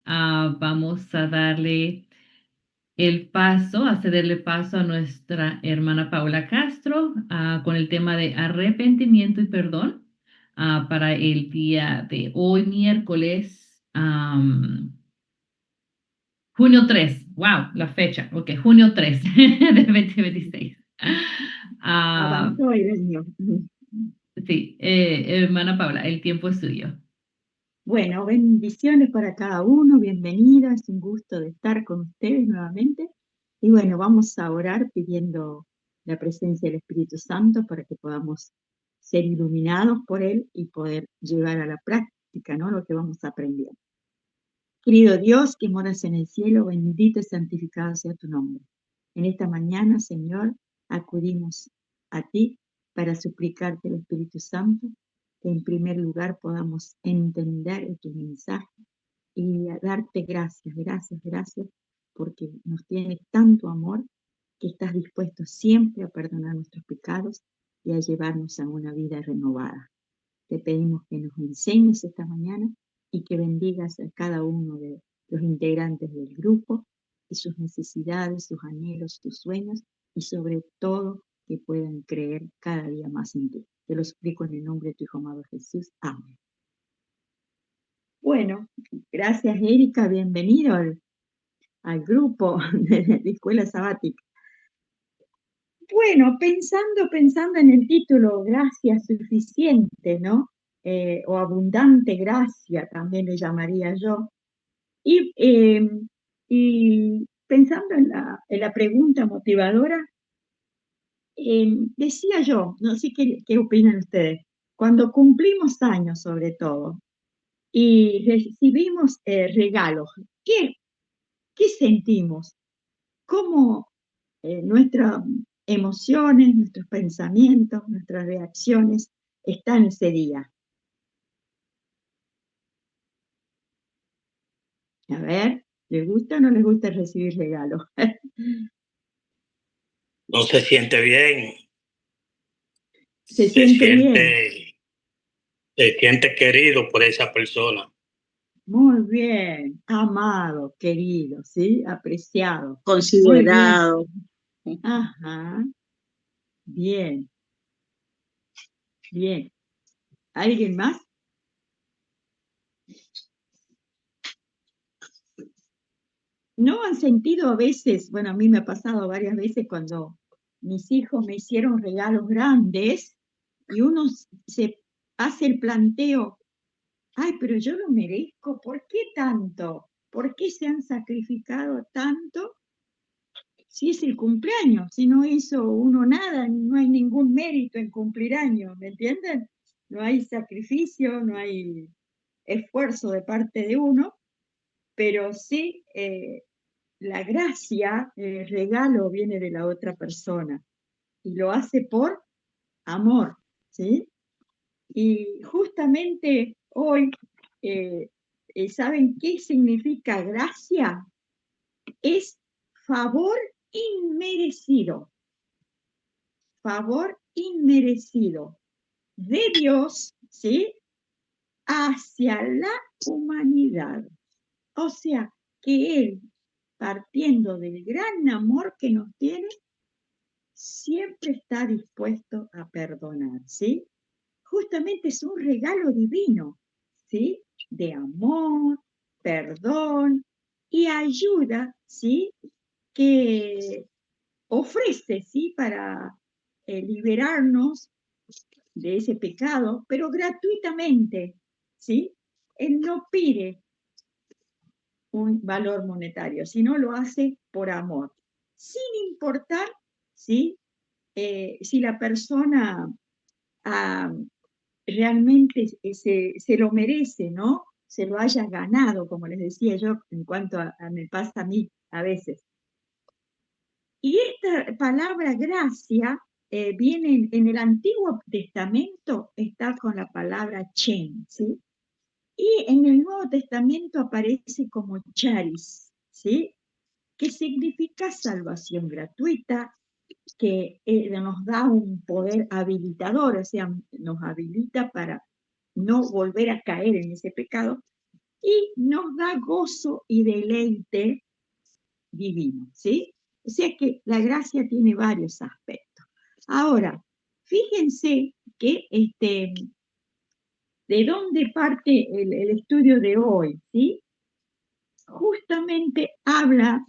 Vamos a cederle paso a nuestra hermana Paula Castro con el tema de arrepentimiento y perdón para el día de hoy, miércoles, junio 3. Wow, la fecha. Ok, junio 3 de 2026. Ah, Avanzó el año. sí, hermana Paula, el tiempo es suyo. Bueno, bendiciones para cada uno, bienvenida, es un gusto de estar con ustedes nuevamente. Y bueno, vamos a orar pidiendo la presencia del Espíritu Santo para que podamos ser iluminados por Él y poder llevar a la práctica, ¿no?, lo que vamos aprendiendo. Querido Dios, que moras en el cielo, bendito y santificado sea tu nombre. En esta mañana, Señor, acudimos a ti para suplicarte el Espíritu Santo, que en primer lugar podamos entender tu mensaje y a darte gracias, gracias, gracias, porque nos tienes tanto amor que estás dispuesto siempre a perdonar nuestros pecados y a llevarnos a una vida renovada. Te pedimos que nos enseñes esta mañana y que bendigas a cada uno de los integrantes del grupo y sus necesidades, sus anhelos, sus sueños y sobre todo que puedan creer cada día más en ti. Te lo suplico en el nombre de tu Hijo amado Jesús. Amén. Bueno, gracias Erika, bienvenido al grupo de la Escuela Sabática. Bueno, pensando en el título, gracia suficiente, ¿no? O abundante gracia, también le llamaría yo. Y, eh, y pensando en la pregunta motivadora, decía yo, no sé qué opinan ustedes, cuando cumplimos años sobre todo y recibimos regalos, ¿qué sentimos? ¿Cómo nuestras emociones, nuestros pensamientos, nuestras reacciones están ese día? A ver, ¿les gusta o no les gusta recibir regalos? No se siente bien, Se siente bien. se siente querido por esa persona. Muy bien, amado, querido, ¿sí? Apreciado. Muy bien. Considerado. Ajá, bien, bien. ¿Alguien más? ¿No han sentido a veces, bueno, a mí me ha pasado varias veces cuando mis hijos me hicieron regalos grandes y uno se hace el planteo, ay, pero yo lo merezco, ¿por qué tanto? ¿Por qué se han sacrificado tanto? Si es el cumpleaños, si no hizo uno nada, no hay ningún mérito en cumplir años, ¿me entienden? No hay sacrificio, no hay esfuerzo de parte de uno, pero sí la gracia, el regalo viene de la otra persona y lo hace por amor, ¿sí? Y justamente hoy, eh, ¿saben qué significa gracia? Es favor inmerecido, favor inmerecido de Dios, ¿sí? Hacia la humanidad. O sea, que Él, partiendo del gran amor que nos tiene, siempre está dispuesto a perdonar, ¿sí? Justamente es un regalo divino, ¿sí? De amor, perdón y ayuda, ¿sí? Que ofrece, ¿sí? Para liberarnos de ese pecado, pero gratuitamente, ¿sí? Él no pide un valor monetario, sino lo hace por amor, sin importar, ¿sí? Si la persona ah, realmente se lo merece, ¿no? Se lo haya ganado, como les decía yo, en cuanto me pasa a mí a veces. Y esta palabra gracia viene en el Antiguo Testamento, está con la palabra chen, ¿sí? Y en el Nuevo Testamento aparece como charis, ¿sí? Que significa salvación gratuita, que nos da un poder habilitador, o sea, nos habilita para no volver a caer en ese pecado, y nos da gozo y deleite divino, ¿sí? O sea que la gracia tiene varios aspectos. Ahora, fíjense que de dónde parte el estudio de hoy, ¿sí? Justamente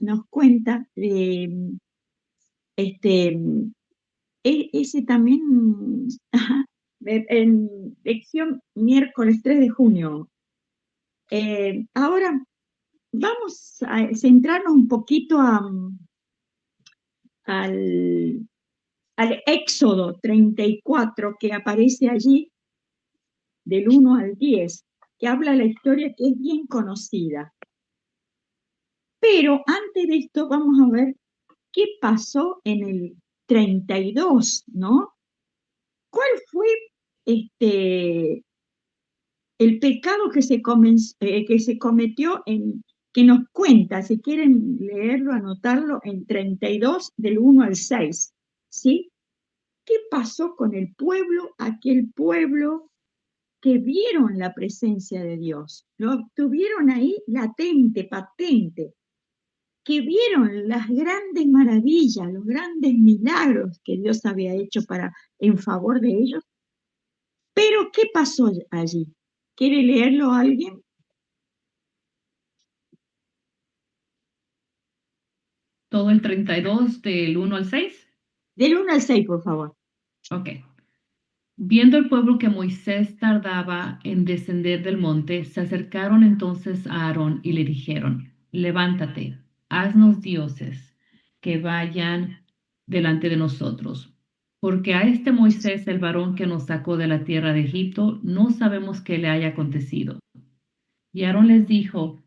nos cuenta de ese también, en lección miércoles 3 de junio. Ahora vamos a centrarnos un poquito al Éxodo 34 que aparece allí del 1 al 10, que habla la historia que es bien conocida. Pero antes de esto vamos a ver qué pasó en el 32, ¿no? ¿Cuál fue el pecado que se cometió que nos cuenta, si quieren leerlo, anotarlo, en 32 del 1 al 6, ¿sí? ¿Qué pasó con el pueblo, aquel pueblo que vieron la presencia de Dios? Lo tuvieron ahí latente, patente, que vieron las grandes maravillas, los grandes milagros que Dios había hecho en favor de ellos. Pero, ¿qué pasó allí? ¿Quiere leerlo alguien? Todo el 32 del 1 al 6. Del 1 al 6, por favor. Ok. Viendo el pueblo que Moisés tardaba en descender del monte, se acercaron entonces a Aarón y le dijeron, levántate, haznos dioses que vayan delante de nosotros, porque a este Moisés, el varón que nos sacó de la tierra de Egipto, no sabemos qué le haya acontecido. Y Aarón les dijo,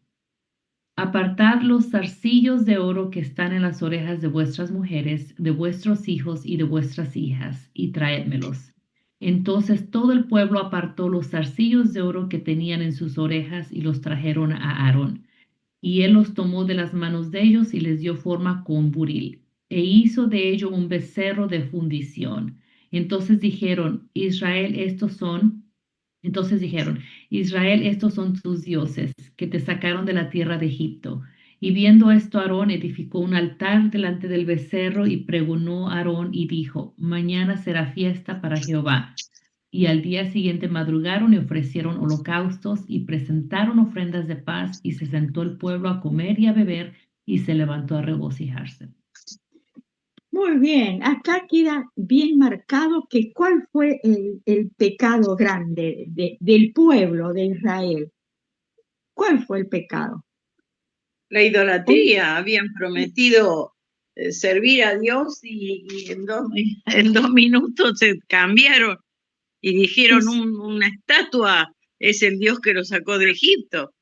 apartad los zarcillos de oro que están en las orejas de vuestras mujeres, de vuestros hijos y de vuestras hijas, y traédmelos. Entonces todo el pueblo apartó los zarcillos de oro que tenían en sus orejas y los trajeron a Aarón. Y él los tomó de las manos de ellos y les dio forma con buril, e hizo de ello un becerro de fundición. Entonces dijeron, Israel, estos son tus dioses, que te sacaron de la tierra de Egipto. Y viendo esto, Aarón edificó un altar delante del becerro y pregonó a Aarón y dijo, mañana será fiesta para Jehová. Y al día siguiente madrugaron y ofrecieron holocaustos y presentaron ofrendas de paz, y se sentó el pueblo a comer y a beber, y se levantó a regocijarse. Muy bien, acá queda bien marcado que cuál fue el pecado grande del pueblo de Israel. ¿Cuál fue el pecado? La idolatría. Habían prometido servir a Dios y en 2 minutos se cambiaron y dijeron una estatua es el Dios que lo sacó de Egipto.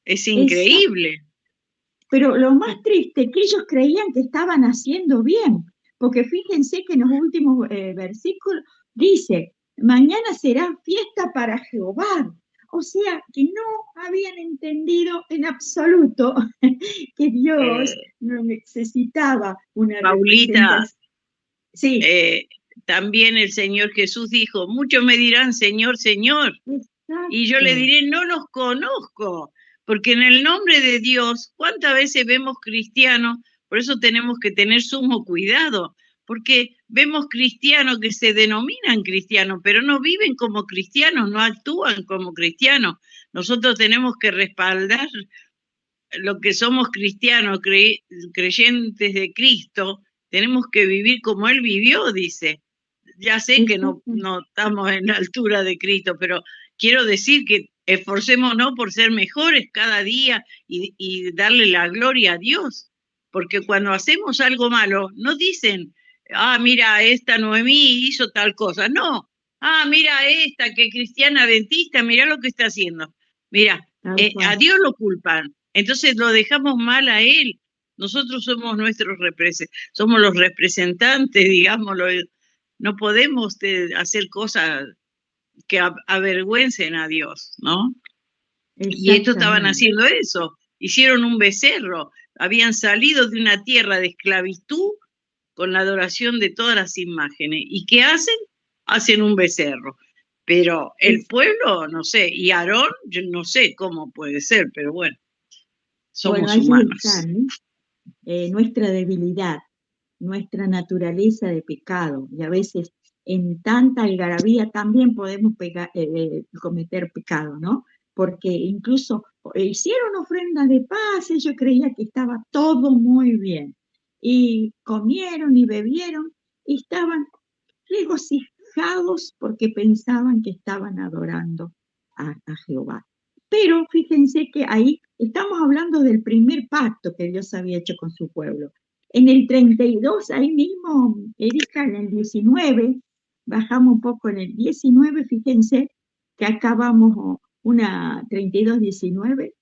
Es increíble. Pero lo más triste es que ellos creían que estaban haciendo bien, porque fíjense que en los últimos versículos dice, mañana será fiesta para Jehová. O sea, que no habían entendido en absoluto que Dios no necesitaba una Paulita, sí. También el Señor Jesús dijo, muchos me dirán, Señor, Señor. Exacto. Y yo le diré, no los conozco, porque en el nombre de Dios, ¿cuántas veces vemos cristianos? Por eso tenemos que tener sumo cuidado, porque vemos cristianos que se denominan cristianos, pero no viven como cristianos, no actúan como cristianos. Nosotros tenemos que respaldar lo que somos cristianos, creyentes de Cristo, tenemos que vivir como Él vivió, dice. Ya sé que no estamos en la altura de Cristo, pero quiero decir que esforcémonos por ser mejores cada día y darle la gloria a Dios, porque cuando hacemos algo malo, no dicen, mira, esta Noemí hizo tal cosa, no, mira esta que cristiana adventista, mira lo que está haciendo, mira, a Dios lo culpan, entonces lo dejamos mal a Él. Nosotros somos somos los representantes, digámoslo. No podemos hacer cosas que avergüencen a Dios, ¿no? Y estos estaban haciendo eso, hicieron un becerro, habían salido de una tierra de esclavitud con la adoración de todas las imágenes. ¿Y qué hacen? Hacen un becerro. pero el pueblo, no sé, y Aarón, yo no sé cómo puede ser, pero bueno, Bueno, somos ahí humanos. está, nuestra debilidad, nuestra naturaleza de pecado, y a veces en tanta algarabía también podemos cometer pecado, ¿no? Porque incluso hicieron ofrendas de paz, yo creía que estaba todo muy bien, y comieron y bebieron, y estaban regocijados porque pensaban que estaban adorando a Jehová. Pero fíjense que ahí estamos hablando del primer pacto que Dios había hecho con su pueblo. En el 32, ahí mismo, Erika, en el 19, bajamos un poco en el 19, fíjense que acabamos una 32, 19,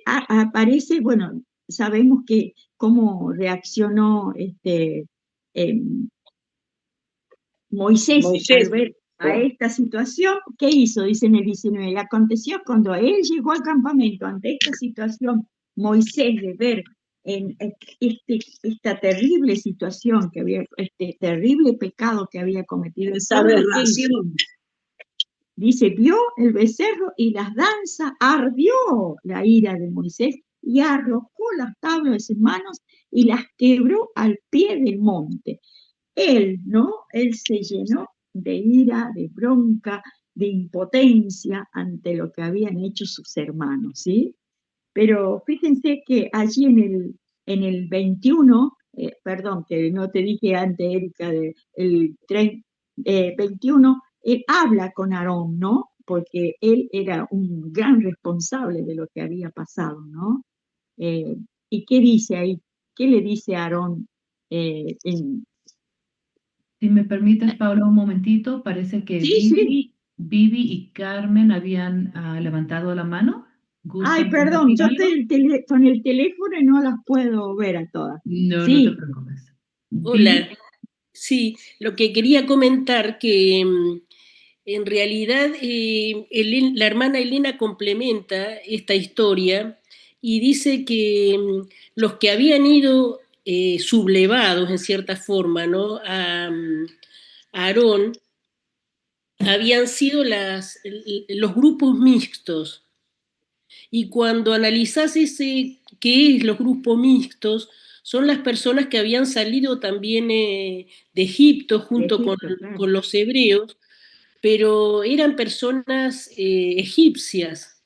aparece, bueno, sabemos que cómo reaccionó em, Moisés al Moisés, ver a esta situación. ¿Qué hizo? Dice en el 19, y aconteció cuando él llegó al campamento ante esta situación, Moisés, de ver en esta terrible situación que había, este terrible pecado que había cometido el esa pueblo, ¿qué hizo? aberración. Dice, vio el becerro y las danzas, ardió la ira de Moisés y arrojó las tablas de sus manos y las quebró al pie del monte. Él, ¿no? Él se llenó de ira, de bronca, de impotencia ante lo que habían hecho sus hermanos, ¿sí? Pero fíjense que allí en el 21, perdón, que no te dije antes, Erika, el 21, él habla con Aarón, ¿no? Porque él era un gran responsable de lo que había pasado, ¿no? Eh, ¿Y qué dice ahí? ¿Qué le dice a Aarón? En... Si me permites, Paula, un momentito, parece que Sí, sí. Vivi y Carmen habían levantado la mano. Ay, ¿Gustan perdón, compartir yo algo? estoy con el teléfono y no las puedo ver a todas. No, no te Sí, preocupes. Hola, Vivi, sí, lo que quería comentar que en realidad la hermana Elena complementa esta historia y dice que los que habían ido sublevados en cierta forma, ¿no? A Aarón habían sido los grupos mixtos. Y cuando analizás qué es los grupos mixtos, son las personas que habían salido también de Egipto de junto Egipto, claro. con los hebreos, pero eran personas egipcias,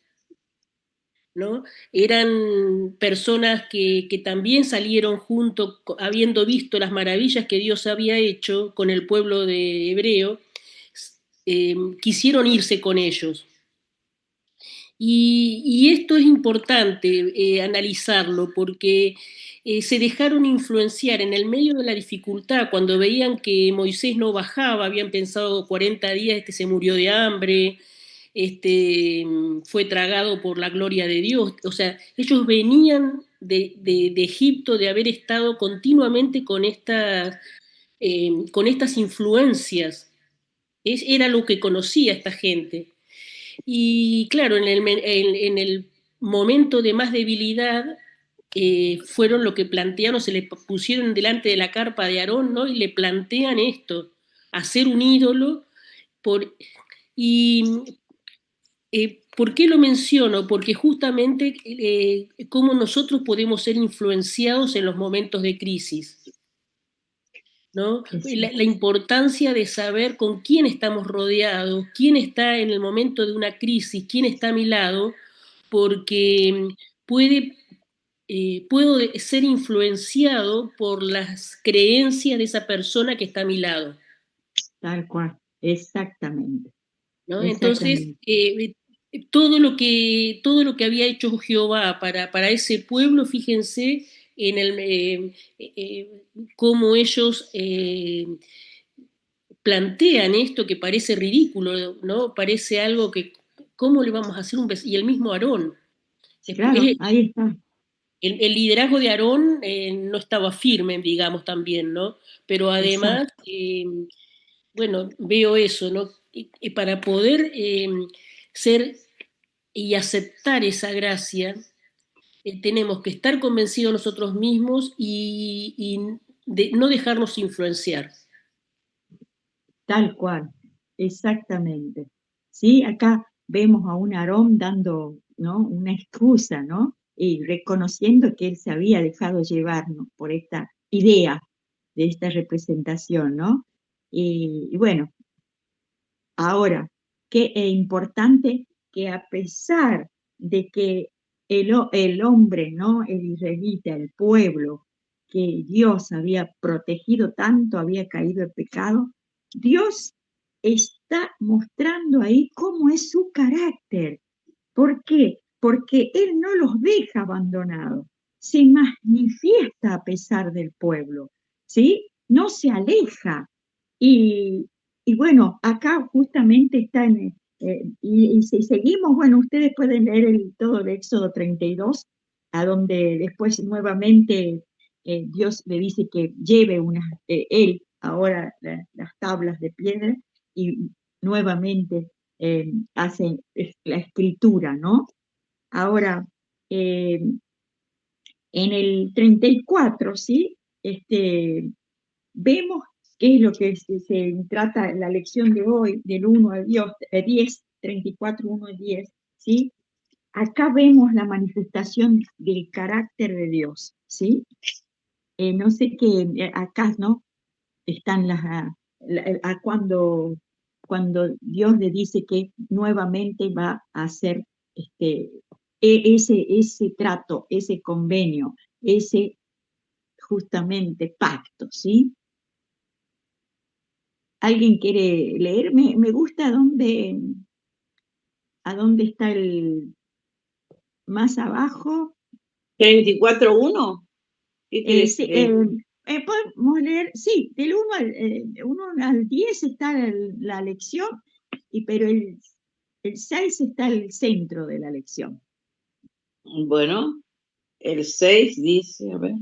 ¿no? Eran personas que también salieron junto, habiendo visto las maravillas que Dios había hecho con el pueblo de hebreo, quisieron irse con ellos. Y esto es importante analizarlo porque se dejaron influenciar en el medio de la dificultad, cuando veían que Moisés no bajaba, habían pensado 40 días, se murió de hambre, fue tragado por la gloria de Dios. O sea, ellos venían de Egipto, de haber estado continuamente con estas influencias. Era lo que conocía esta gente. Y claro, en el momento de más debilidad fueron lo que plantearon, se le pusieron delante de la carpa de Aarón, ¿no? Y le plantean esto, hacer un ídolo. Y ¿por qué lo menciono? Porque justamente cómo nosotros podemos ser influenciados en los momentos de crisis. ¿No? La importancia de saber con quién estamos rodeados, quién está en el momento de una crisis, quién está a mi lado, porque puedo ser influenciado por las creencias de esa persona que está a mi lado. Tal cual, exactamente. ¿No? Entonces, Exactamente. todo lo que había hecho Jehová para ese pueblo, fíjense en cómo ellos plantean esto que parece ridículo, ¿no? Parece algo que, ¿cómo le vamos a hacer un beso? Y el mismo Aarón. Claro, ahí está. El liderazgo de Aarón no estaba firme, digamos, también, ¿no? Pero además, Exacto. bueno, veo eso, ¿no? Y para poder ser y aceptar esa gracia, tenemos que estar convencidos nosotros mismos y no dejarnos influenciar. Tal cual, exactamente. Sí, acá vemos a un Aarón dando, ¿no?, una excusa, ¿no? Y reconociendo que él se había dejado llevar, ¿no?, por esta idea de esta representación, ¿no? Y bueno, ahora, qué importante que a pesar de que el hombre, ¿no?, el israelita, el pueblo que Dios había protegido tanto, había caído en pecado, Dios está mostrando ahí cómo es su carácter. ¿Por qué? Porque Él no los deja abandonados, se manifiesta a pesar del pueblo, ¿sí? No se aleja. Y, y bueno, acá justamente está y si seguimos, bueno, ustedes pueden leer todo el Éxodo 32, a donde después nuevamente Dios le dice que lleve él ahora las tablas de piedra y nuevamente hace la escritura, ¿no? Ahora, eh, en el 34, ¿sí? Vemos qué es lo que se trata la lección de hoy, del 1 al 10, 34, 1 al 10, ¿sí? Acá vemos la manifestación del carácter de Dios, ¿sí? No sé qué, acá, ¿no? Están cuando Dios le dice que nuevamente va a hacer ese trato, ese convenio, ese justamente pacto, ¿sí? ¿Alguien quiere leer? Me gusta a dónde está el más abajo. 34:1. ¿Qué querés Sí, leer? podemos leer, sí, del 1 al 10 está la lección, pero el 6 está el centro de la lección. Bueno, el 6 dice, a ver,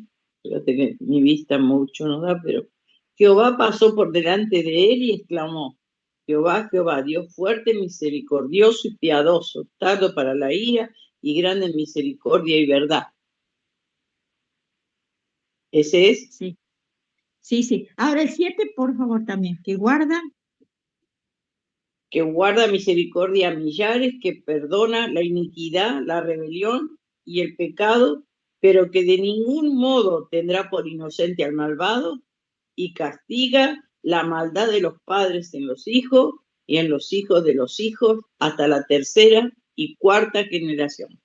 fíjate que mi vista mucho no da, pero Jehová pasó por delante de él y exclamó: Jehová, Jehová, Dios fuerte, misericordioso y piadoso, tardo para la ira y grande en misericordia y verdad. Ese es. Sí, sí, sí. Ahora el 7, por favor, también, que guarda misericordia a millares, que perdona la iniquidad, la rebelión y el pecado, pero que de ningún modo tendrá por inocente al malvado, y castiga la maldad de los padres en los hijos y en los hijos de los hijos hasta la tercera y cuarta generación.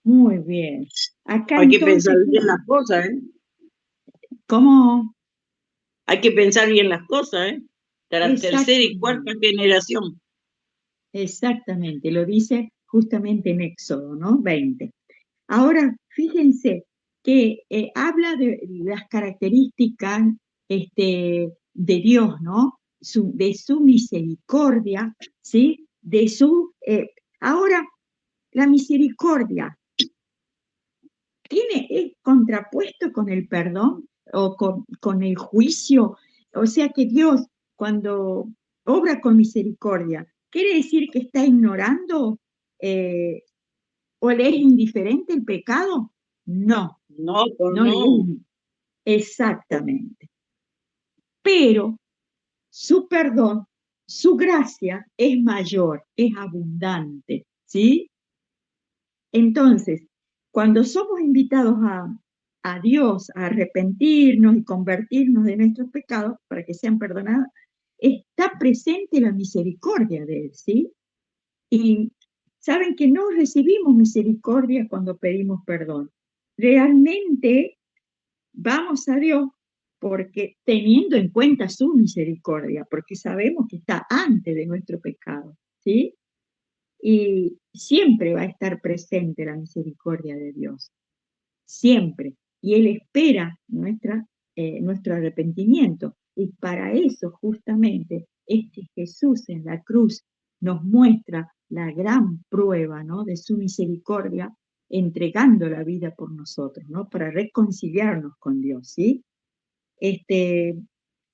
muy bien. Acá Hay que pensar entonces, bien las cosas, ¿eh? ¿cómo? Hay que pensar bien las cosas, ¿eh? Hasta la tercera y cuarta Exactamente, generación. exactamente, lo dice justamente en Éxodo, ¿no? 20. Ahora, fíjense que habla de las características de Dios, ¿no? De su misericordia, ¿sí? Ahora, la misericordia es contrapuesto con el perdón o con el juicio. O sea que Dios, cuando obra con misericordia, ¿quiere decir que está ignorando eh, o le es indiferente el pecado? No, No, pues no le no. es exactamente. Pero su perdón, su gracia es mayor, es abundante, ¿sí? Entonces, cuando somos invitados a Dios a arrepentirnos y convertirnos de nuestros pecados para que sean perdonados, está presente la misericordia de Él, ¿sí? Y saben que no recibimos misericordia cuando pedimos perdón. Realmente vamos a Dios porque teniendo en cuenta su misericordia, porque sabemos que está antes de nuestro pecado, ¿sí? Y siempre va a estar presente la misericordia de Dios, siempre. Y Él espera nuestro arrepentimiento. Y para eso justamente Jesús en la cruz nos muestra la gran prueba, ¿no?, de su misericordia, entregando la vida por nosotros, ¿no?, para reconciliarnos con Dios, ¿sí?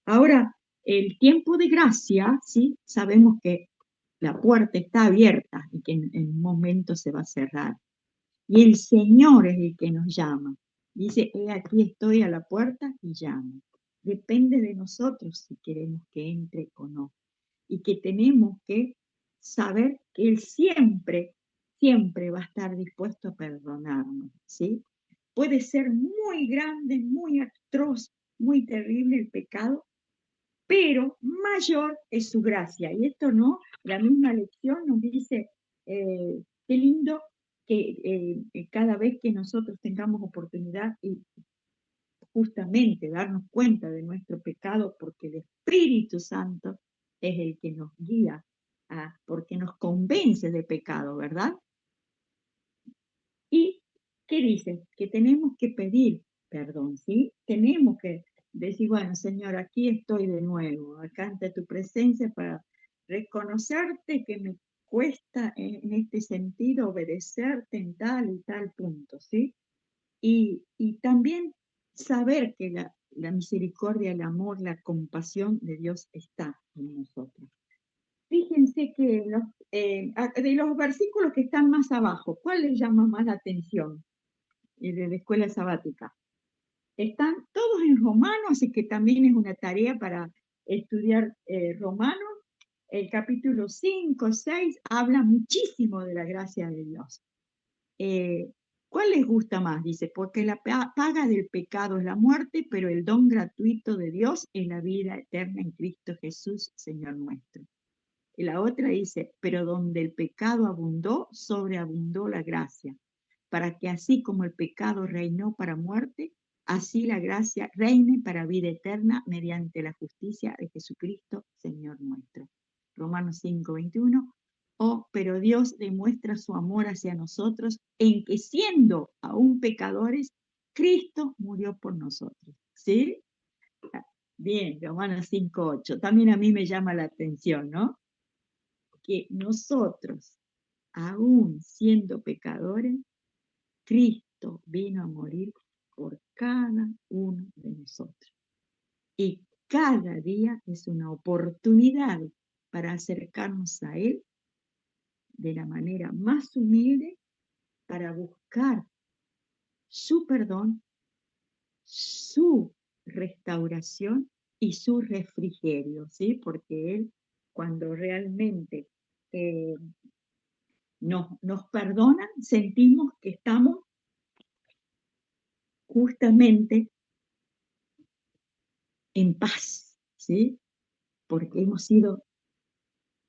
Ahora, el tiempo de gracia, ¿sí? Sabemos que la puerta está abierta y que en un momento se va a cerrar. Y el Señor es el que nos llama. Dice, he aquí estoy a la puerta y llamo. depende de nosotros si queremos que entre o no. Y que tenemos que saber que Él siempre, siempre va a estar dispuesto a perdonarnos, ¿sí? Puede ser muy grande, muy atroz, muy terrible el pecado, pero mayor es su gracia. Y esto no, la misma lección nos dice, qué lindo que cada vez que nosotros tengamos oportunidad y justamente darnos cuenta de nuestro pecado, porque el Espíritu Santo es el que nos guía, porque nos convence de pecado, ¿verdad? ¿Y qué dice? Que tenemos que pedir perdón, ¿sí? Tenemos que decir, bueno, Señor, aquí estoy de nuevo, acá ante tu presencia para reconocerte que me cuesta en este sentido obedecerte en tal y tal punto, ¿sí? Y también saber que la misericordia, el amor, la compasión de Dios está en nosotros. Fíjense que de los versículos que están más abajo, ¿cuál les llama más la atención de la escuela sabática? Están todos en Romanos, así que también es una tarea para estudiar Romanos. El capítulo 5, 6 habla muchísimo de la gracia de Dios. ¿Cuál les gusta más? Dice, porque la paga del pecado es la muerte, pero el don gratuito de Dios es la vida eterna en Cristo Jesús, Señor nuestro. Y la otra dice, pero donde el pecado abundó, sobreabundó la gracia, para que así como el pecado reinó para muerte, así la gracia reine para vida eterna mediante la justicia de Jesucristo, Señor nuestro. Romanos 5, 21. Oh, pero Dios demuestra su amor hacia nosotros en que siendo aún pecadores, Cristo murió por nosotros. ¿Sí? Bien, Romanos 5, 8. También a mí me llama la atención, ¿no? Que nosotros, aún siendo pecadores, Cristo vino a morir por cada uno de nosotros. Y cada día es una oportunidad para acercarnos a Él de la manera más humilde para buscar su perdón, su restauración y su refrigerio, ¿sí? Porque Él, cuando realmente nos perdonan, sentimos que estamos justamente en paz, ¿sí? Porque hemos sido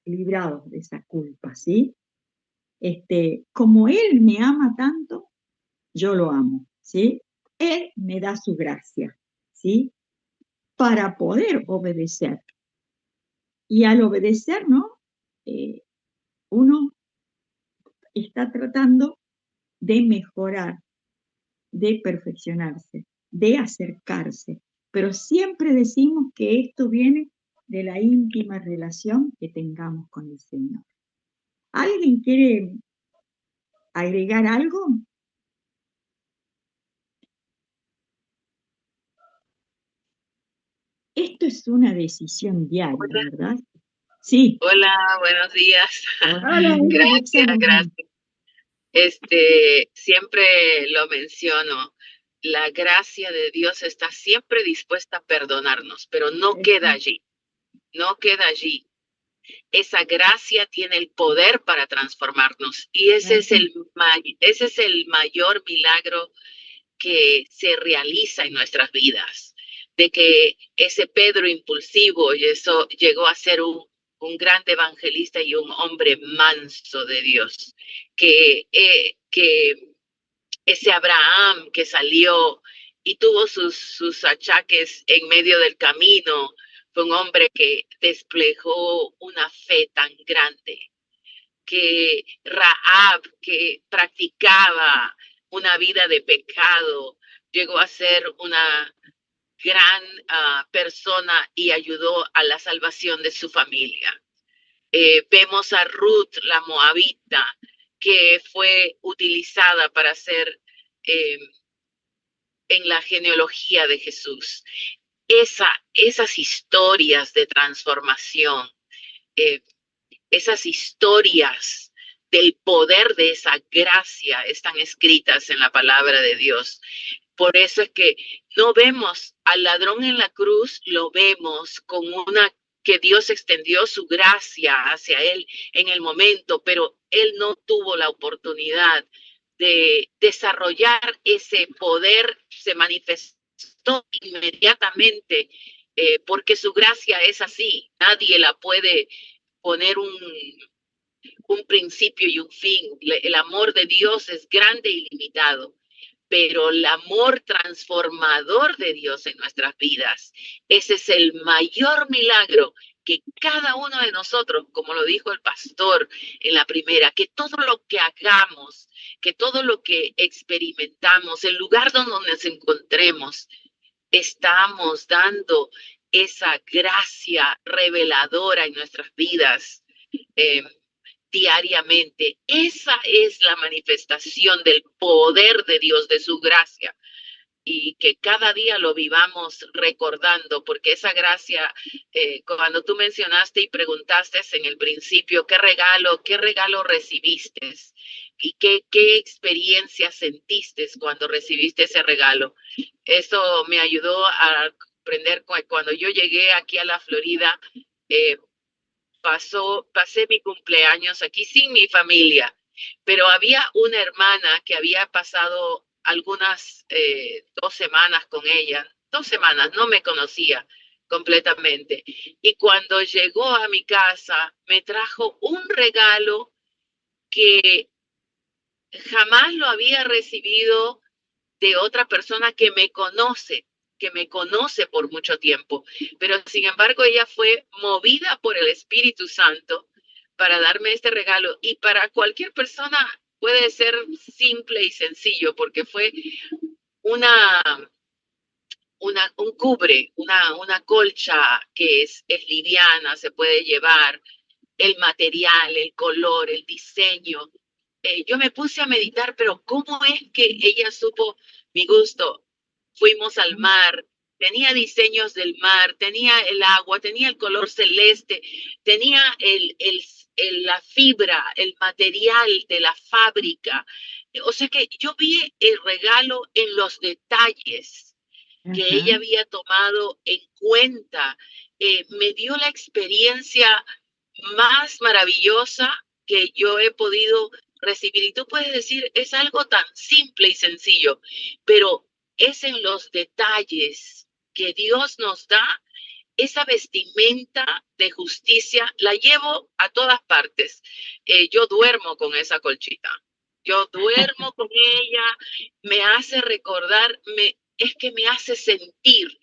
librados de esa culpa, ¿sí? Como Él me ama tanto, yo lo amo, ¿sí? Él me da su gracia, ¿sí? Para poder obedecer. Y al obedecer, ¿no? Uno está tratando de mejorar, de perfeccionarse, de acercarse. Pero siempre decimos que esto viene de la íntima relación que tengamos con el Señor. ¿Alguien quiere agregar algo? Esto es una decisión diaria, Hola. ¿verdad? Sí. Hola, buenos días. Hola, Gracias, gracias. Siempre lo menciono, la gracia de Dios está siempre dispuesta a perdonarnos, pero no queda allí, no queda allí. Esa gracia tiene el poder para transformarnos y ese es el mayor milagro que se realiza en nuestras vidas, de que ese Pedro impulsivo llegó a ser un gran evangelista y un hombre manso de Dios, que ese Abraham que salió y tuvo sus achaques en medio del camino, fue un hombre que desplegó una fe tan grande, que Rahab, que practicaba una vida de pecado, llegó a ser una gran persona y ayudó a la salvación de su familia. Vemos a Ruth, la moabita, que fue utilizada para ser en la genealogía de Jesús. Esas historias de transformación, esas historias del poder de esa gracia están escritas en la palabra de Dios. Por eso es que No vemos al ladrón en la cruz, lo vemos con que Dios extendió su gracia hacia él en el momento, pero él no tuvo la oportunidad de desarrollar ese poder, se manifestó inmediatamente, porque su gracia es así, nadie la puede poner un principio y un fin. El amor de Dios es grande y limitado, pero el amor transformador de Dios en nuestras vidas, ese es el mayor milagro que cada uno de nosotros, como lo dijo el pastor en la primera, que todo lo que hagamos, que todo lo que experimentamos, el lugar donde nos encontremos, estamos dando esa gracia reveladora en nuestras vidas diariamente. Esa es la manifestación del poder de Dios, de su gracia, y que cada día lo vivamos recordando, porque esa gracia, cuando tú mencionaste y preguntaste en el principio, ¿qué regalo recibiste? ¿Y qué experiencia sentiste cuando recibiste ese regalo? Eso me ayudó a aprender cuando yo llegué aquí a la Florida. Pasé mi cumpleaños aquí sin mi familia, pero había una hermana que había pasado algunas 2 semanas con ella, 2 semanas, no me conocía completamente. Y cuando llegó a mi casa, me trajo un regalo que jamás lo había recibido de otra persona que me conoce por mucho tiempo, pero sin embargo ella fue movida por el Espíritu Santo para darme este regalo, y para cualquier persona puede ser simple y sencillo, porque fue un cubre, una colcha que es liviana, se puede llevar, el material, el color, el diseño. Yo me puse a meditar, pero ¿cómo es que ella supo mi gusto? Fuimos al mar, tenía diseños del mar, tenía el agua, tenía el color celeste, tenía la fibra, el material de la fábrica. O sea que yo vi el regalo en los detalles que ella había tomado en cuenta. Me dio la experiencia más maravillosa que yo he podido recibir. Y tú puedes decir, es algo tan simple y sencillo, pero es en los detalles que Dios nos da esa vestimenta de justicia. La llevo a todas partes. Yo duermo con esa colchita. Yo duermo con ella, me hace recordar, es que me hace sentir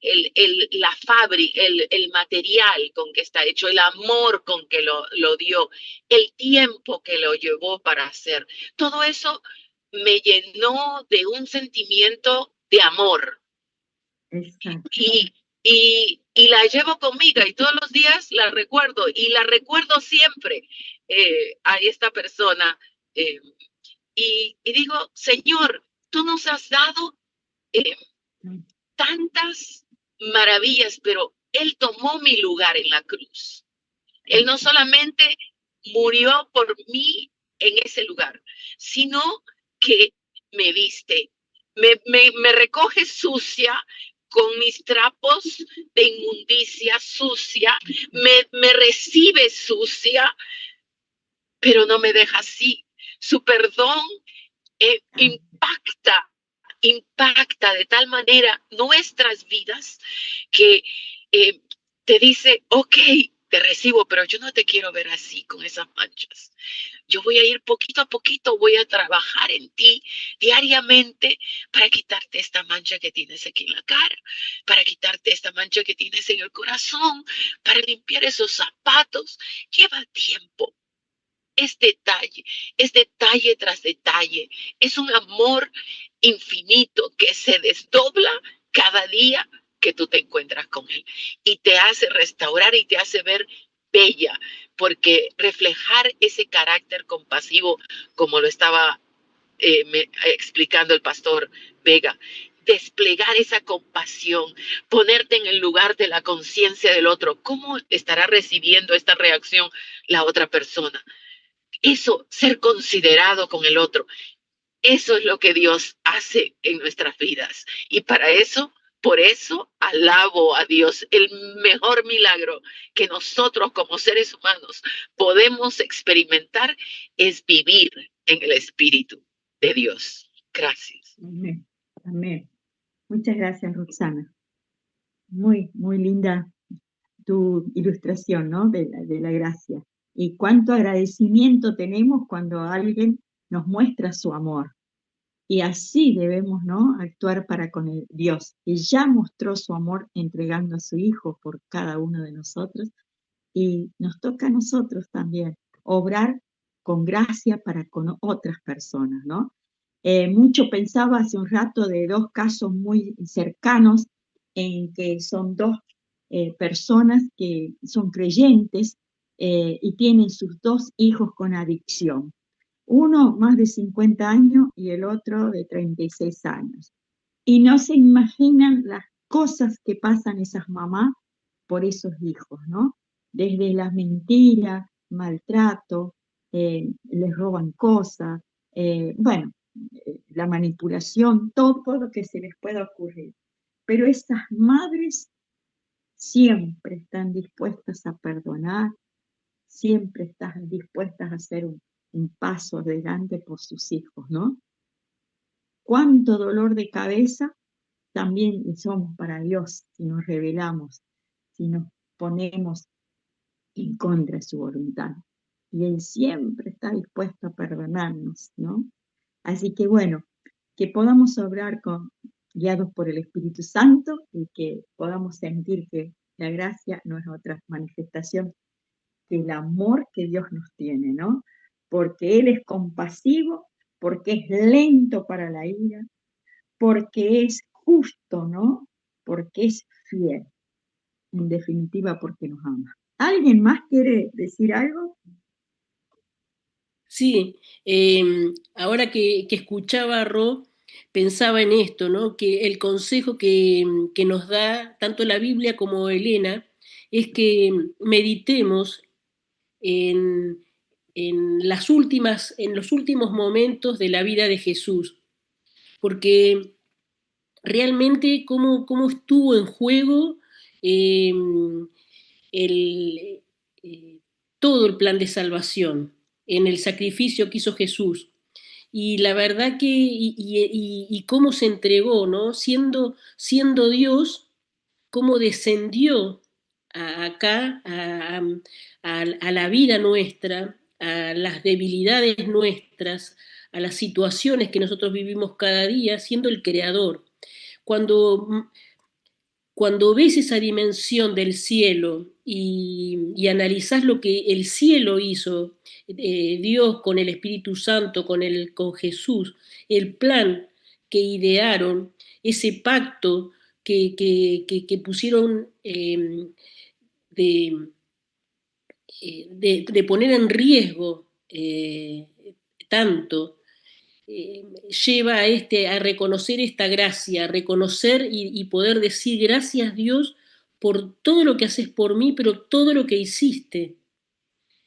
la fábrica, el material con que está hecho, el amor con que lo dio, el tiempo que lo llevó para hacer. Todo eso me llenó de un sentimiento de amor. Exacto. Y la llevo conmigo y todos los días la recuerdo, y la recuerdo siempre a esta persona. Y digo, Señor, tú nos has dado tantas maravillas, pero Él tomó mi lugar en la cruz. Él no solamente murió por mí en ese lugar, sino que me viste, me recoge sucia, con mis trapos de inmundicia sucia, me recibe sucia, pero no me deja así. Su perdón impacta de tal manera nuestras vidas que te dice, ok, te recibo, pero yo no te quiero ver así con esas manchas. Yo voy a ir poquito a poquito, voy a trabajar en ti diariamente para quitarte esta mancha que tienes aquí en la cara, para quitarte esta mancha que tienes en el corazón, para limpiar esos zapatos. Lleva tiempo. Es detalle tras detalle. Es un amor infinito que se desdobla cada día que tú te encuentras con Él, y te hace restaurar y te hace ver bella, porque reflejar ese carácter compasivo, como lo estaba explicando el pastor Vega, desplegar esa compasión, ponerte en el lugar de la conciencia del otro. ¿Cómo estará recibiendo esta reacción la otra persona? Eso, ser considerado con el otro. Eso es lo que Dios hace en nuestras vidas. Y por eso alabo a Dios. El mejor milagro que nosotros como seres humanos podemos experimentar es vivir en el Espíritu de Dios. Gracias. Amén. Amén. Muchas gracias, Roxana. Muy, muy linda tu ilustración, ¿no? De la gracia. Y cuánto agradecimiento tenemos cuando alguien nos muestra su amor. Y así debemos, ¿no?, actuar para con el Dios, que ya mostró su amor entregando a su Hijo por cada uno de nosotros. Y nos toca a nosotros también obrar con gracia para con otras personas, ¿no? Mucho pensaba hace un rato de dos casos muy cercanos en que son dos personas que son creyentes y tienen sus dos hijos con adicción. Uno más de 50 años y el otro de 36 años. Y no se imaginan las cosas que pasan esas mamás por esos hijos, ¿no? Desde las mentiras, maltrato, les roban cosas, bueno, la manipulación, todo lo que se les pueda ocurrir. Pero esas madres siempre están dispuestas a perdonar, siempre están dispuestas a hacer un paso adelante por sus hijos, ¿no? Cuánto dolor de cabeza también somos para Dios si nos rebelamos, si nos ponemos en contra de su voluntad. Y Él siempre está dispuesto a perdonarnos, ¿no? Así que bueno, que podamos obrar guiados por el Espíritu Santo y que podamos sentir que la gracia no es otra manifestación que el amor que Dios nos tiene, ¿no? Porque Él es compasivo, porque es lento para la ira, porque es justo, ¿no? Porque es fiel. En definitiva, porque nos ama. ¿Alguien más quiere decir algo? Sí, ahora que escuchaba a Ro, pensaba en esto, ¿no? Que el consejo que nos da tanto la Biblia como Elena es que meditemos en, en los últimos momentos de la vida de Jesús, porque realmente cómo estuvo en juego eh, el, eh, todo el plan de salvación en el sacrificio que hizo Jesús. Y la verdad que, y cómo se entregó, ¿no? Siendo Dios, cómo descendió acá a la vida nuestra, a las debilidades nuestras, a las situaciones que nosotros vivimos cada día, siendo el creador. Cuando, cuando ves esa dimensión del cielo y analizás lo que el cielo hizo, Dios con el Espíritu Santo, con Jesús, el plan que idearon, ese pacto que pusieron de, de poner en riesgo tanto, lleva a reconocer esta gracia, a reconocer y poder decir gracias Dios por todo lo que haces por mí, pero todo lo que hiciste,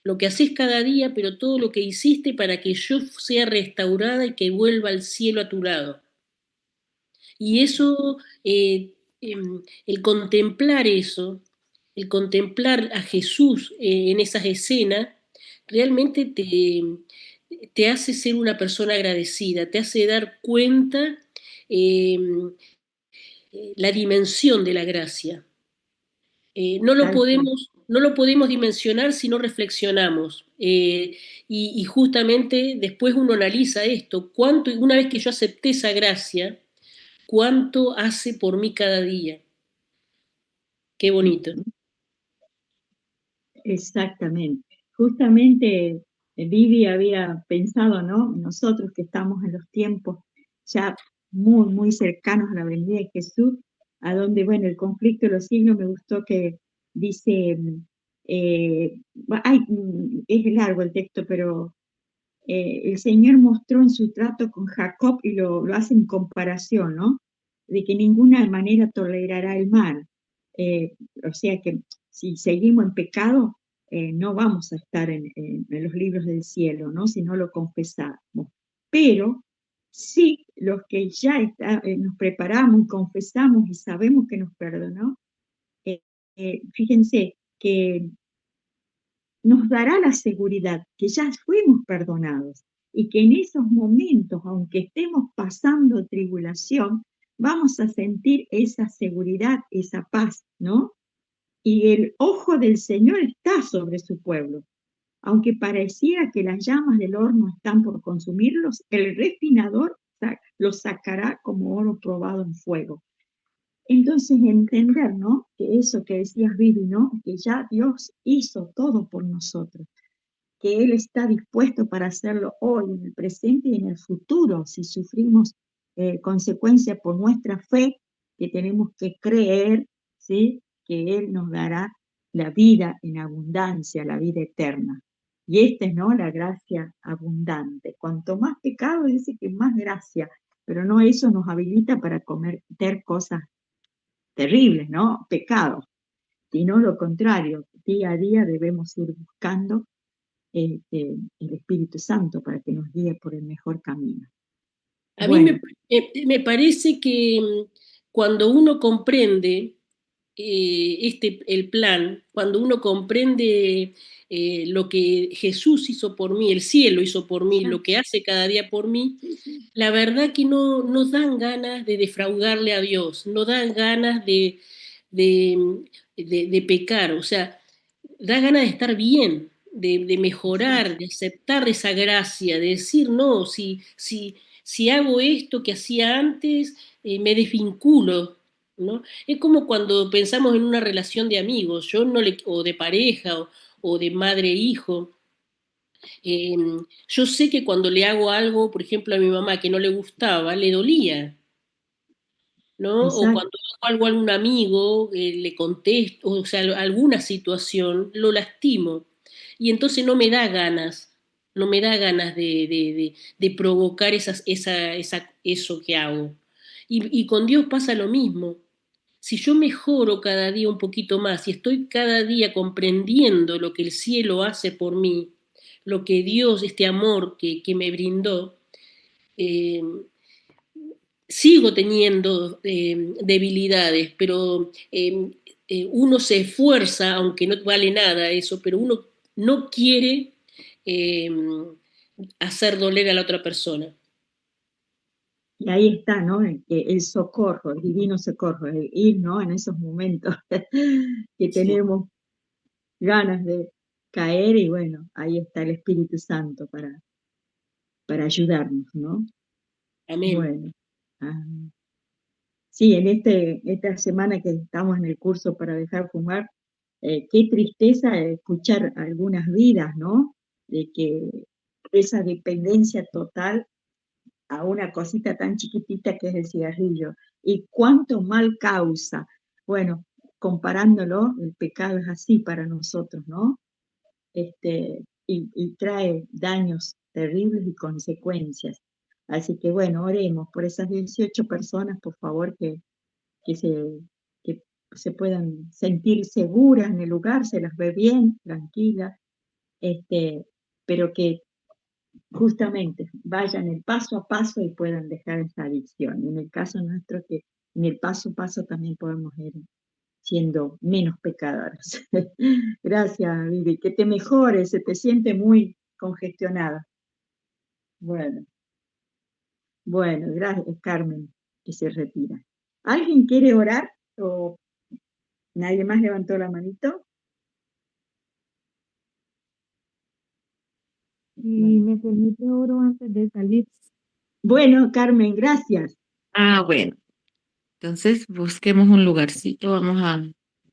lo que haces cada día, pero todo lo que hiciste para que yo sea restaurada y que vuelva al cielo a tu lado. Y eso, el contemplar eso, el contemplar a Jesús en esas escenas, realmente te hace ser una persona agradecida, te hace dar cuenta eh, la dimensión de la gracia. No lo podemos dimensionar si no reflexionamos. Y justamente después uno analiza esto, una vez que yo acepté esa gracia, cuánto hace por mí cada día. Qué bonito. Exactamente. Justamente Vivi había pensado, ¿no? Nosotros que estamos en los tiempos ya muy, muy cercanos a la venida de Jesús, a donde, bueno, el conflicto de los siglos, me gustó que dice, es largo el texto, pero el Señor mostró en su trato con Jacob, y lo hace en comparación, ¿no? De que ninguna manera tolerará el mal. O sea que si seguimos en pecado, no vamos a estar en los libros del cielo, ¿no? Si no lo confesamos. Pero sí, los que ya nos preparamos y confesamos y sabemos que nos perdonó, fíjense que nos dará la seguridad que ya fuimos perdonados y que en esos momentos, aunque estemos pasando tribulación, vamos a sentir esa seguridad, esa paz, ¿no? Y el ojo del Señor está sobre su pueblo. Aunque pareciera que las llamas del horno están por consumirlos, el refinador los sacará como oro probado en fuego. Entonces entender, ¿no? Que eso que decías, Vivi, ¿no? Que ya Dios hizo todo por nosotros, que Él está dispuesto para hacerlo hoy, en el presente y en el futuro, si sufrimos consecuencias por nuestra fe, que tenemos que creer, ¿sí? Que Él nos dará la vida en abundancia, la vida eterna. Y esta es, ¿no? La gracia abundante. Cuanto más pecado, dice que más gracia, pero no eso nos habilita para cometer cosas terribles, ¿no? Pecados, sino lo contrario, día a día debemos ir buscando el Espíritu Santo para que nos guíe por el mejor camino. A mí me parece que cuando uno comprende el plan, cuando uno comprende lo que Jesús hizo por mí, el cielo hizo por mí, lo que hace cada día por mí, la verdad que no nos dan ganas de defraudarle a Dios, no dan ganas de pecar, o sea, da ganas de estar bien, de mejorar, de aceptar esa gracia, de decir, no, si hago esto que hacía antes, me desvinculo, ¿no? Es como cuando pensamos en una relación de amigos, o de pareja, o de madre-hijo. Yo sé que cuando le hago algo, por ejemplo, a mi mamá que no le gustaba, le dolía, ¿no? O cuando hago algo a un amigo, le contesto, o sea, alguna situación, lo lastimo. Y entonces no me da ganas, no me da ganas de provocar eso que hago. Y con Dios pasa lo mismo. Si yo mejoro cada día un poquito más y estoy cada día comprendiendo lo que el cielo hace por mí, lo que Dios, este amor que me brindó, eh, sigo teniendo debilidades, pero uno se esfuerza, aunque no vale nada eso, pero uno no quiere eh, hacer doler a la otra persona. Y ahí está, ¿no? El socorro, el divino socorro, el ir, ¿no? En esos momentos que tenemos ganas de caer y bueno, ahí está el Espíritu Santo para ayudarnos, ¿no? Amén. Bueno. Sí, en esta semana que estamos en el curso para dejar fumar, qué tristeza escuchar algunas vidas, ¿no? De que esa dependencia total a una cosita tan chiquitita que es el cigarrillo. Y cuánto mal causa. Bueno, comparándolo, el pecado es así para nosotros, ¿no? Y trae daños terribles y consecuencias. Así que bueno, oremos por esas 18 personas, por favor, que se, que se puedan sentir seguras en el lugar, se las ve bien, tranquilas, pero que justamente vayan el paso a paso y puedan dejar esa adicción. Y en el caso nuestro, que en el paso a paso también podemos ir siendo menos pecadores. Gracias, Vivi, que te mejores, se te siente muy congestionada. Bueno, gracias, Carmen, que se retira. ¿Alguien quiere orar o nadie más levantó la manito? Y me permite oro antes de salir. Bueno, Carmen, gracias. Bueno. Entonces busquemos un lugarcito, vamos a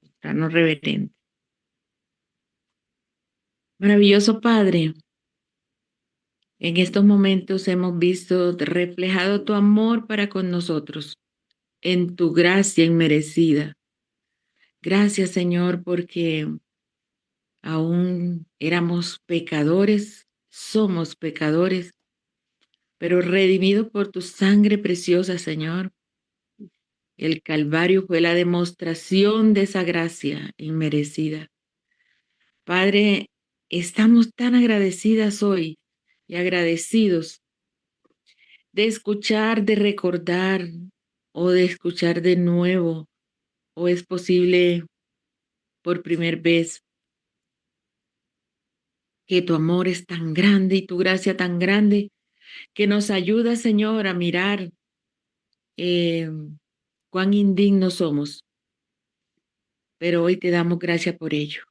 mostrarnos reverente. Maravilloso Padre, en estos momentos hemos visto reflejado tu amor para con nosotros, en tu gracia inmerecida. Gracias, Señor, porque aún éramos pecadores, somos pecadores, pero redimidos por tu sangre preciosa, Señor. El Calvario fue la demostración de esa gracia inmerecida. Padre, estamos tan agradecidas hoy y agradecidos de escuchar, de recordar o de escuchar de nuevo, o es posible por primera vez, que tu amor es tan grande y tu gracia tan grande que nos ayuda, Señor, a mirar cuán indignos somos, pero hoy te damos gracias por ello.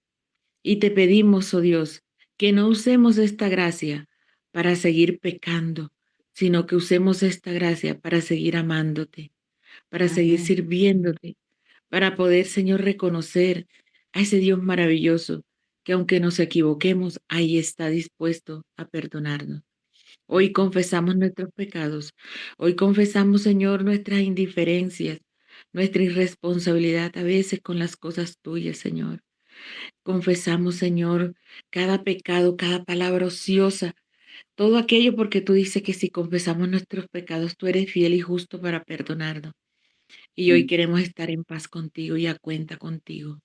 Y te pedimos, oh Dios, que no usemos esta gracia para seguir pecando, sino que usemos esta gracia para seguir amándote, para seguir Amén. sirviéndote, para poder, Señor, reconocer a ese Dios maravilloso que aunque nos equivoquemos, ahí está dispuesto a perdonarnos. Hoy confesamos nuestros pecados. Hoy confesamos, Señor, nuestras indiferencias, nuestra irresponsabilidad a veces con las cosas tuyas, Señor. Confesamos, Señor, cada pecado, cada palabra ociosa, todo aquello porque tú dices que si confesamos nuestros pecados, tú eres fiel y justo para perdonarnos. Y hoy queremos estar en paz contigo y a cuenta contigo,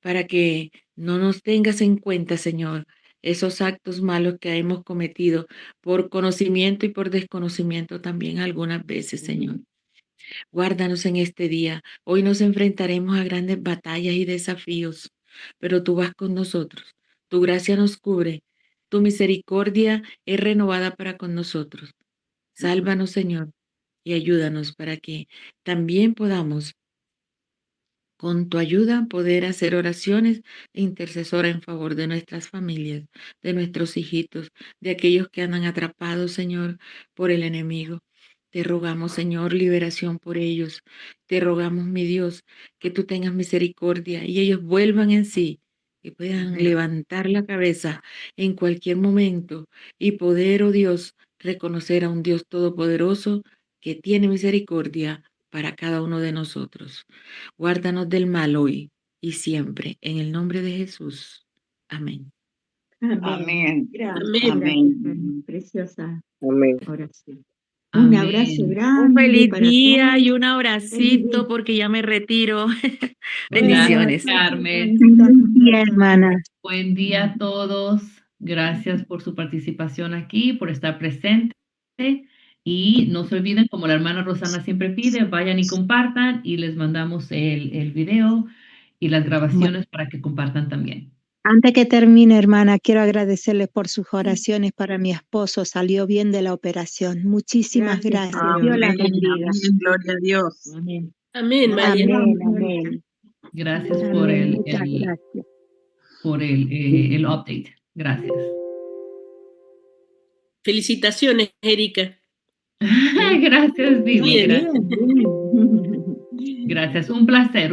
para que no nos tengas en cuenta, Señor, esos actos malos que hemos cometido por conocimiento y por desconocimiento también algunas veces, Señor. Guárdanos en este día. Hoy nos enfrentaremos a grandes batallas y desafíos, pero tú vas con nosotros. Tu gracia nos cubre. Tu misericordia es renovada para con nosotros. Sálvanos, Señor, y ayúdanos para que también podamos con tu ayuda poder hacer oraciones intercesoras en favor de nuestras familias, de nuestros hijitos, de aquellos que andan atrapados, Señor, por el enemigo. Te rogamos, Señor, liberación por ellos. Te rogamos, mi Dios, que tú tengas misericordia y ellos vuelvan en sí y puedan levantar la cabeza en cualquier momento y poder, oh Dios, reconocer a un Dios todopoderoso que tiene misericordia para cada uno de nosotros. Guárdanos del mal hoy y siempre, en el nombre de Jesús. Amén. Amén. Amén. Gracias, Amén. gracias, Carmen. Preciosa Amén. oración. Un abrazo Amén. grande Un feliz para día todos. y un Feliz abracito día. porque ya me retiro. Gracias, Bendiciones. Carmen. hermana. Buen día a todos. Gracias por su participación aquí, por estar presente. Y no se olviden, como la hermana Rosana siempre pide, vayan y compartan y les mandamos el video y las grabaciones para que compartan también. Antes que termine, hermana, quiero agradecerles por sus oraciones para mi esposo. Salió bien de la operación. Muchísimas gracias. Dios la bendiga. Amén. Gloria a Dios. Amén. Amén, María. Amén, amén. Gracias por Amén. Muchas gracias. el update. Gracias. Felicitaciones, Erika. Gracias, Dime. Bien. Gracias. Bien, bien. Gracias. Un placer.